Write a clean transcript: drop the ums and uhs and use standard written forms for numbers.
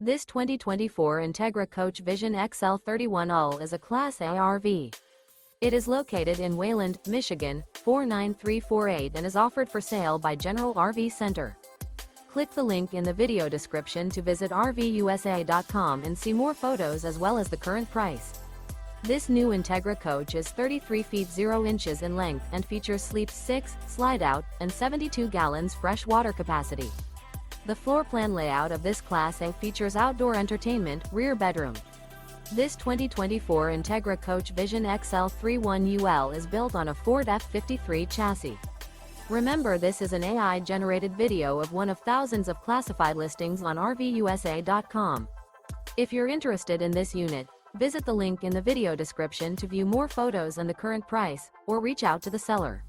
This 2024 Entegra Coach Vision XL 31UL is a Class A RV. It is located in Wayland, Michigan, 49348 and is offered for sale by General RV Center. Click the link in the video description to visit RVUSA.com and see more photos as well as the current price. This new Entegra Coach is 33 feet 0 inches in length and features Sleep 6, Slideout, and 72 gallons fresh water capacity. The floor plan layout of this Class A features outdoor entertainment, rear bedroom. This 2024 Entegra Coach Vision XL 31UL is built on a Ford F53 chassis. Remember, this is an AI-generated video of one of thousands of classified listings on RVUSA.com. If you're interested in this unit, visit the link in the video description to view more photos and the current price, or reach out to the seller.